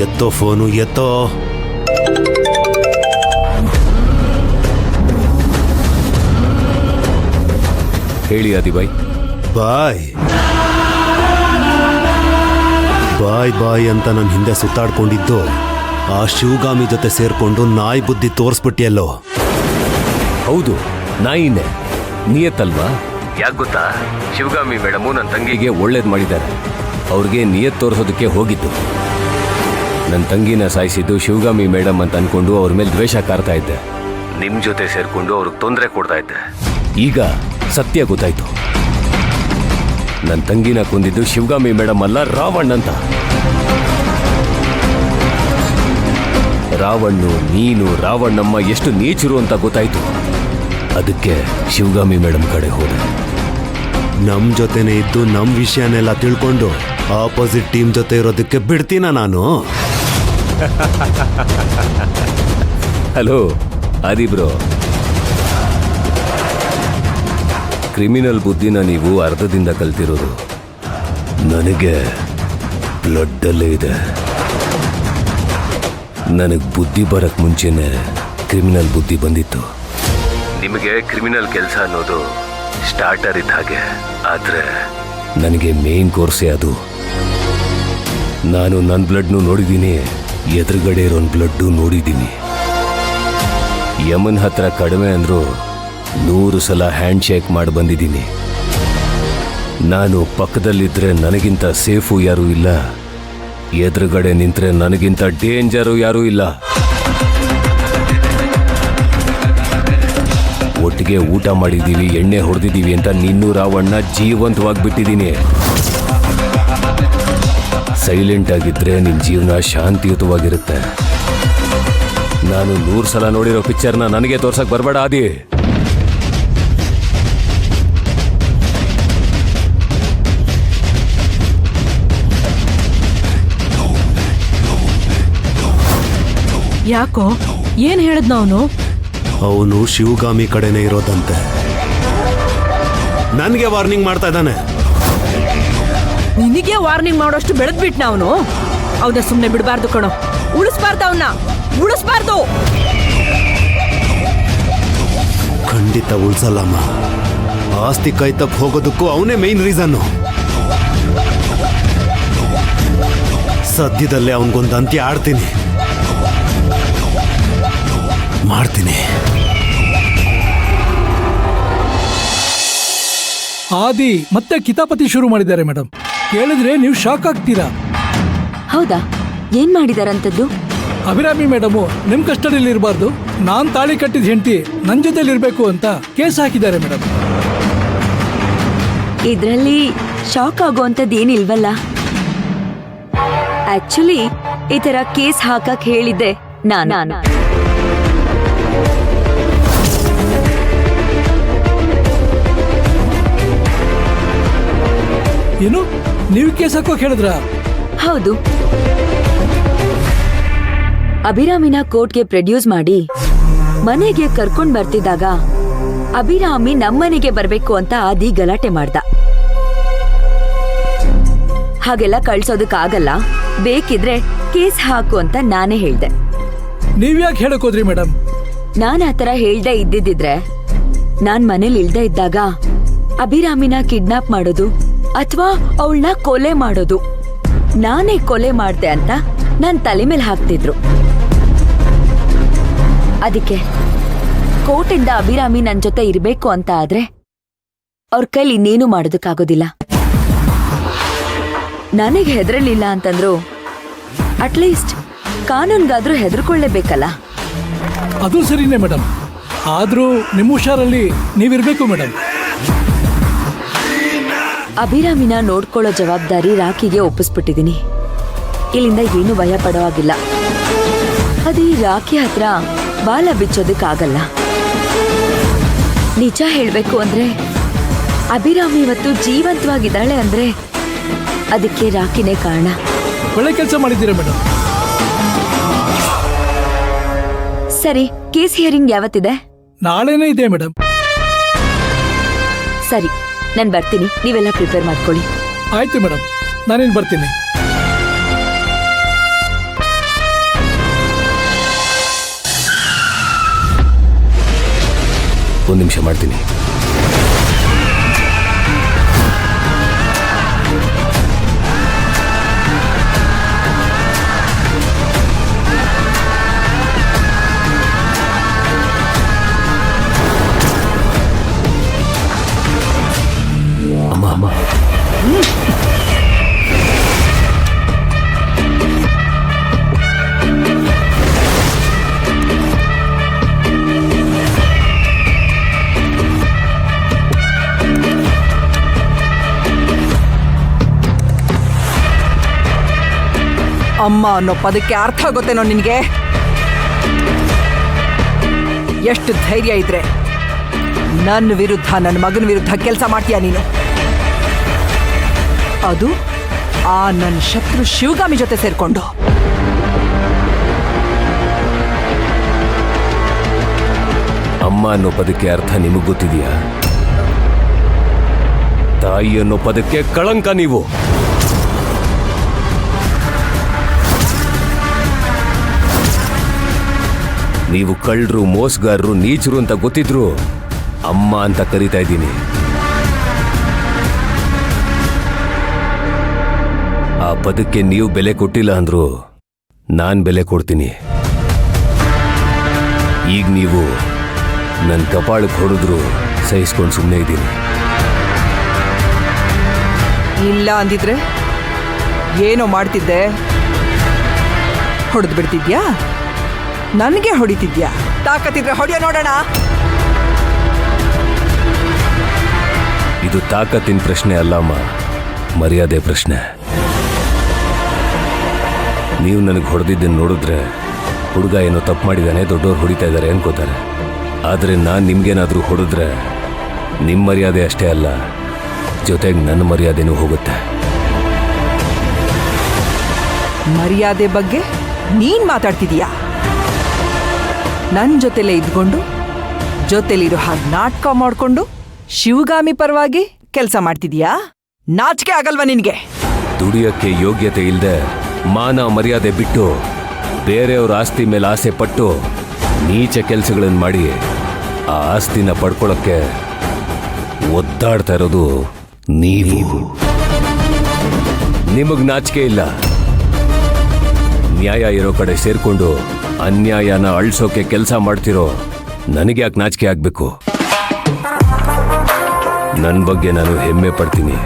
ಎತ್ತೋ phone ಎತ್ತೋ. ಹೇಳಿ ಆದಿಬಾಯ್. ಬಾಯ್ ಬಾಯ್ ಬಾಯ್ ಅಂತ ನನ್ನ ಹಿಂದೆ ಸುತ್ತಾಡ್ಕೊಂಡಿದ್ದು ಆ ಶಿವಗಾಮಿ ಜೊತೆ ಸೇರ್ಕೊಂಡು ನಾಯಿ ಬುದ್ಧಿ ತೋರಿಸ್ಬಿಟ್ಟಿಯಲ್ಲೋ. ಹೌದು, ನಾಯಿನೇ. ನಿಯತ್ತಲ್ವಾ? ಯಾಕೆ ಗೊತ್ತಾ, ಶಿವಗಾಮಿ ಮೇಡಮು ನನ್ನ ತಂಗಿಗೆ ಒಳ್ಳೇದು ಮಾಡಿದ್ದಾರೆ. ಅವ್ರಿಗೆ ನಿಯತ್ ತೋರಿಸೋದಕ್ಕೆ ಹೋಗಿದ್ದು. ನನ್ನ ತಂಗಿನ ಸಾಯಿಸಿದ್ದು ಶಿವಗಾಮಿ ಮೇಡಮ್ ಅಂತ ಅನ್ಕೊಂಡು ಅವ್ರ ಮೇಲೆ ದ್ವೇಷ ಕಾರ್ತಾ ಇದ್ದೆ. ನಿಮ್ಮ ಜೊತೆ ಸೇರ್ಕೊಂಡು ಅವ್ರಿಗೆ ತೊಂದರೆ ಕೊಡ್ತಾ ಇದ್ದೆ. ಈಗ ಸತ್ಯ ಗೊತ್ತಾಯ್ತು. ನನ್ನ ತಂಗಿನ ಕೊಂದಿದ್ದು ಶಿವಗಾಮಿ ಮೇಡಮ್ ಅಲ್ಲ, ರಾವಣ್ ಅಂತ. ರಾವಣ್ಣು, ನೀನು, ರಾವಣ್ಣಮ್ಮ ಎಷ್ಟು ನೀಚರು ಅಂತ ಗೊತ್ತಾಯ್ತು. ಅದಕ್ಕೆ ಶಿವಗಾಮಿ ಮೇಡಮ್ ಕಡೆ ಹೋದೆ. ನಮ್ ಜೊತೆನೆ ಇದ್ದು ನಮ್ ವಿಷಯನೆಲ್ಲ ತಿಳ್ಕೊಂಡು ಆಪೋಸಿಟ್ ಟೀಮ್ ಜೊತೆ ಇರೋದಕ್ಕೆ ಬಿಡ್ತೀನ ನಾನು? ಹಲೋ ಆದಿ ಬ್ರೋ, ಕ್ರಿಮಿನಲ್ ಬುದ್ಧಿನ ನೀವು ಅರ್ಧದಿಂದ ಕಲ್ತಿರೋದು. ನನಗೆ ಬ್ಲಡ್ಡಲ್ಲೇ ಇದೆ. ನನಗೆ ಬುದ್ಧಿ ಬರಕ್ ಮುಂಚೆನೆ ಕ್ರಿಮಿನಲ್ ಬುದ್ಧಿ ಬಂದಿತ್ತು. ನಿಮಗೆ ಕ್ರಿಮಿನಲ್ ಕೆಲಸ ಅನ್ನೋದು ಸ್ಟಾರ್ಟರ್ ಇದ್ದ ಹಾಗೆ, ಆದ್ರೆ ನನಗೆ ಮೇನ್ ಕೋರ್ಸೇ ಅದು. ನಾನು ನನ್ನ ಬ್ಲಡ್ನು ನೋಡಿದ್ದೀನಿ, ಎದುರುಗಡೆ ಇರೋ ಬ್ಲಡ್ಡು ನೋಡಿದ್ದೀನಿ. ಯಮನ್ ಹತ್ರ ಕಡಿಮೆ ಅಂದ್ರು 100 ಸಲ ಹ್ಯಾಂಡ್ ಶೇಕ್ ಮಾಡಿ ಬಂದಿದ್ದೀನಿ. ನಾನು ಪಕ್ಕದಲ್ಲಿದ್ದರೆ ನನಗಿಂತ ಸೇಫು ಯಾರೂ ಇಲ್ಲ, ಎದುರುಗಡೆ ನಿಂತ್ರೆ ನನಗಿಂತ ಡೇಂಜರು ಯಾರೂ ಇಲ್ಲ. ಒಟ್ಟಿಗೆ ಊಟ ಮಾಡಿದ್ದೀವಿ, ಎಣ್ಣೆ ಹೊಡೆದಿದ್ದೀವಿ ಅಂತ ನಿನ್ನೂ ರಾವಣ್ಣ ಜೀವಂತವಾಗಿ ಬಿಟ್ಟಿದ್ದೀನಿ. ಸೈಲೆಂಟ್ ಆಗಿದ್ರೆ ನಿನ್ನ ಜೀವನ ಶಾಂತಿಯುತವಾಗಿರುತ್ತೆ. ನಾನು 100 ಸಲ ನೋಡಿರೋ ಪಿಕ್ಚರ್ನ ನನಗೆ ತೋರ್ಸಕ್ ಬರಬೇಡ ಆದಿ. ಯಾಕೋ, ಏನ್ ಹೇಳದ್ನ ಅವನು ಶಿವಗಾಮಿ ಕಡೆನೇ ಇರೋದಂತೆ. ನನ್ಗೆ ವಾರ್ನಿಂಗ್ ಮಾಡ್ತಾ ಇದ್ದಾನೆ. ನಿನಗೆ ವಾರ್ನಿಂಗ್ ಮಾಡೋಷ್ಟು ಬೆಳೆದ್ಬಿಟ್ನ ಅವನ ಸುಮ್ನೆ ಬಿಡಬಾರ್ದು ಕಣೋ. ಉಳಿಸ್ಬಾರ್ದು, ಅವನ್ನ ಉಳಿಸ್ಬಾರ್ದು. ಖಂಡಿತ ಉಳ್ಸಲ್ಲಮ್ಮ. ಆಸ್ತಿ ಕೈ ತಪ್ಪು ಹೋಗೋದಕ್ಕೂ ಅವನೇ ಮೇನ್ ರೀಸನ್ನು. ಸದ್ಯದಲ್ಲೇ ಅವನಿಗೊಂದು ಅಂತ್ಯ ಆಡ್ತೀನಿ, ಮಾಡ್ತೀನಿ. ಆದಿ ಮತ್ತೆ ಕಿತಾಪತಿ ಶುರು ಮಾಡಿದ್ದಾರೆ ಮೇಡಮ್. ಕೇಳಿದ್ರೆ ನೀವು ಶಾಕ್ ಆಗ್ತೀರಾ. ಹೌದಾ? ಏನ್ ಮಾಡಿದಾರಂತದ್ದು? ಅಭಿರಾಮಿ ಮೇಡಮು ನಿಮ್ ಕಸ್ಟಡಿಯಲ್ಲಿ ಇರಬಾರ್ದು, ನಾನ್ ತಾಳಿ ಕಟ್ಟಿದ ಹೆಂಡತಿ ನನ್ ಜೊತೆಲಿ ಇರ್ಬೇಕು ಅಂತ ಕೇಸ್ ಹಾಕಿದ್ದಾರೆ ಮೇಡಮ್. ಇದ್ರಲ್ಲಿ ಶಾಕ್ ಆಗೋಂಥದ್ದು ಏನಿಲ್ವಲ್ಲ. ಆಕ್ಚುಲಿ ಈ ತರ ಕೇಸ್ ಹಾಕಕ್ ಹೇಳಿದ್ದೆ ನಾನು. ಏನು, ನೀವು ಕೇಸ್ ಹಾಕೋಕ್ ಹೇಳಿದ್ರ? ಹೌದು. ಅಭಿರಾಮಿನ ಕೋರ್ಟ್ಗೆ ಪ್ರೊಡ್ಯೂಸ್ ಮಾಡಿ ಮನೆಗೆ ಕರ್ಕೊಂಡ್ ಬರ್ತಿದ್ದಾಗ ಅಭಿರಾಮಿ ನಮ್ಮನೆಗೆ ಬರ್ಬೇಕು ಅಂತ ಆದಿ ಗಲಾಟೆ ಮಾಡ್ದ. ಹಾಗೆಲ್ಲ ಕಳ್ಸೋದಕ್ಕಾಗಲ್ಲ, ಬೇಕಿದ್ರೆ ಕೇಸ್ ಹಾಕು ಅಂತ ನಾನೇ ಹೇಳ್ದೆ. ನೀವ್ಯಾಕೆ ಹೇಳಕ್ ಹೋದ್ರಿ ಮೇಡಮ್? ನಾನ್ ಆತರ ಹೇಳ್ದೆ ಇದ್ದಿದ್ರೆ ನಾನ್ ಮನೇಲಿ ಇಲ್ದೇ ಇದ್ದಾಗ ಅಭಿರಾಮಿನ ಕಿಡ್ನಾಪ್ ಮಾಡೋದು ಅಥವಾ ಅವಳನ್ನ ಕೊಲೆ ಮಾಡೋದು, ನಾನೇ ಕೊಲೆ ಮಾಡ್ದೆ ಅಂತ ನನ್ ತಲೆ ಮೇಲೆ ಹಾಕ್ತಿದ್ರು. ಅದಕ್ಕೆ ಕೋರ್ಟಿಂದ ಅಭಿರಾಮಿ ನನ್ ಜೊತೆ ಇರ್ಬೇಕು ಅಂತ ಆದ್ರೆ ಅವ್ರ ಕೈಲಿ ಇನ್ನೇನು ಮಾಡೋದಕ್ಕಾಗೋದಿಲ್ಲ. ನನಗೆ ಹೆದರಲಿಲ್ಲ ಅಂತಂದ್ರು ಅಟ್ಲೀಸ್ಟ್ ಕಾನೂನ್ಗಾದ್ರೂ ಹೆದರ್ಕೊಳ್ಳೇಬೇಕಲ್ಲ. ಅದು ಸರಿನೇ ಮೇಡಮ್, ಆದ್ರೂ ನಿಮ್ಮ ಹುಷಾರಲ್ಲಿ ನೀವಿರ್ಬೇಕು ಮೇಡಮ್. ಅಭಿರಾಮಿನ ನೋಡ್ಕೊಳ್ಳೋ ಜವಾಬ್ದಾರಿ ರಾಖಿಗೆ ಒಪ್ಪಿಸ್ಬಿಟ್ಟಿದೀನಿ. ಇಲ್ಲಿಂದ ಏನು ಭಯ ಪಡೋ ಹಾಗಿಲ್ಲ. ಅದೇ ರಾಖಿ ಹತ್ರ ಬಾಲ ಬಿಚ್ಚೋದಕ್ಕಾಗಲ್ಲ. ನಿಜ ಹೇಳ್ಬೇಕು ಅಂದ್ರೆ ಅಭಿರಾಮಿ ಇವತ್ತು ಜೀವಂತವಾಗಿದ್ದಾಳೆ ಅಂದ್ರೆ ಅದಕ್ಕೆ ರಾಖಿನೇ ಕಾರಣ. ಒಳ್ಳೆ ಕೆಲಸ ಮಾಡಿದ್ದೀರಾ ಮೇಡಮ್. ಸರಿ, ಕೇಸ್ ಹಿಯರಿಂಗ್ ಯಾವತ್ತಿದೆ? ನಾಳೆನೇ ಇದೆ ಮೇಡಮ್. ಸರಿ, ನಾನು ಬರ್ತೀನಿ, ನೀವೆಲ್ಲ ಪ್ರಿಪೇರ್ ಮಾಡ್ಕೊಳ್ಳಿ. ಆಯ್ತು ಮೇಡಮ್, ನಾನೇನು ಬರ್ತೀನಿ. ಒಂದು ನಿಮಿಷ ಮಾಡ್ತೀನಿ. ಅಮ್ಮ ಅಮ್ಮ ಅಮ್ಮ ಅನ್ನೋ ಪದಕ್ಕೆ ಅರ್ಥ ಗೊತ್ತೇನೋ ನಿನಗೆ? ಎಷ್ಟು ಧೈರ್ಯ ಇದ್ರೆ ನನ್ನ ವಿರುದ್ಧ, ನನ್ನ ಮಗನ ವಿರುದ್ಧ ಕೆಲಸ ಮಾಡ್ತೀಯ ನೀನು? ಅದು ಆ ನನ್ನ ಶತ್ರು ಶಿವಗಾಮಿ ಜೊತೆ ಸೇರ್ಕೊಂಡು. ಅಮ್ಮ ಅನ್ನೋ ಪದಕ್ಕೆ ಅರ್ಥ ನಿಮಗ್ ಗೊತ್ತಿದೆಯಾ? ತಾಯಿ ಅನ್ನೋ ಪದಕ್ಕೆ ಕಳಂಕ ನೀವು. ನೀವು ಕಳ್ಳರು, ಮೋಸಗಾರರು, ನೀಚರು ಅಂತ ಗೊತ್ತಿದ್ರು ಅಮ್ಮ ಅಂತ ಕರೀತಾ ಇದ್ದೀನಿ. ಆ ಪದಕ್ಕೆ ನೀವು ಬೆಲೆ ಕೊಟ್ಟಿಲ್ಲ ಅಂದ್ರು ನಾನ್ ಬೆಲೆ ಕೊಡ್ತೀನಿ. ಈಗ ನೀವು ನನ್ನ ಕಪಾಳಕ್ಕೆ ಹೊಡೆದ್ರು ಸಹಿಸ್ಕೊಂಡು ಸುಮ್ಮನೆ ಇದ್ದೀನಿ. ಇಲ್ಲ ಅಂದಿದ್ರೆ ಏನೋ ಮಾಡ್ತಿದ್ದೆ? ಹೊಡೆದು ಬಿಡ್ತಿದ್ಯಾ? ನನಗೆ ಹೊಡಿತಿದ್ಯಾ? ತಾಕತ್ತಿದ್ರೆ ಹೊಡೆಯೋ ನೋಡೋಣ. ಇದು ತಾಕತ್ತಿನ ಪ್ರಶ್ನೆ ಅಲ್ಲಮ್ಮ, ಮರ್ಯಾದೆ ಪ್ರಶ್ನೆ. ನೀವು ನನಗೆ ಹೊಡೆದಿದ್ದನ್ನು ನೋಡಿದ್ರೆ ಹುಡುಗ ಏನೋ ತಪ್ಪು ಮಾಡಿದ್ದಾನೆ, ದೊಡ್ಡವ್ರು ಹೊಡಿತಾ ಇದ್ದಾರೆ ಅನ್ಕೋತಾರೆ. ಆದರೆ ನಾನು ನಿಮ್ಗೇನಾದರೂ ಹೊಡೆದ್ರೆ ನಿಮ್ಮ ಮರ್ಯಾದೆ ಅಷ್ಟೇ ಅಲ್ಲ, ಜೊತೆಗೆ ನನ್ನ ಮರ್ಯಾದೆನೂ ಹೋಗುತ್ತೆ. ಮರ್ಯಾದೆ ಬಗ್ಗೆ ನೀನ್ ಮಾತಾಡ್ತಿದೀಯಾ? ನನ್ನ ಜೊತೆಲೇ ಇದ್ಕೊಂಡು, ಜೊತೆಲಿರೋ ಹಾಗೆ ನಾಟಕ ಮಾಡ್ಕೊಂಡು ಶಿವಗಾಮಿ ಪರವಾಗಿ ಕೆಲಸ ಮಾಡ್ತಿದೀಯಾ? ನಾಚಿಕೆ ಆಗಲ್ವಾ ನಿನ್ಗೆ? ದುಡಿಯೋಕ್ಕೆ ಯೋಗ್ಯತೆ ಇಲ್ಲದೆ ಮಾನ ಮರ್ಯಾದೆ ಬಿಟ್ಟು ಬೇರೆಯವ್ರ ಆಸ್ತಿ ಮೇಲೆ ಆಸೆ ಪಟ್ಟು ನೀಚ ಕೆಲಸಗಳನ್ನು ಮಾಡಿ ಆ ಆಸ್ತಿನ ಪಡ್ಕೊಳ್ಳೋಕ್ಕೆ ಒದ್ದಾಡ್ತಾ ಇರೋದು ನೀವು. ನಿಮಗ್ ನಾಚಿಕೆ ಇಲ್ಲ. ನ್ಯಾಯ ಇರೋ ಕಡೆ ಸೇರ್ಕೊಂಡು ಅನ್ಯಾಯನ ಅಳಿಸೋಕೆ ಕೆಲಸ ಮಾಡ್ತಿರೋ ನನಗೆ ಯಾಕೆ ನಾಚಿಕೆ ಆಗ್ಬೇಕು? ನನ್ನ ಬಗ್ಗೆ ನಾನು ಹೆಮ್ಮೆ ಪಡ್ತೀನಿ.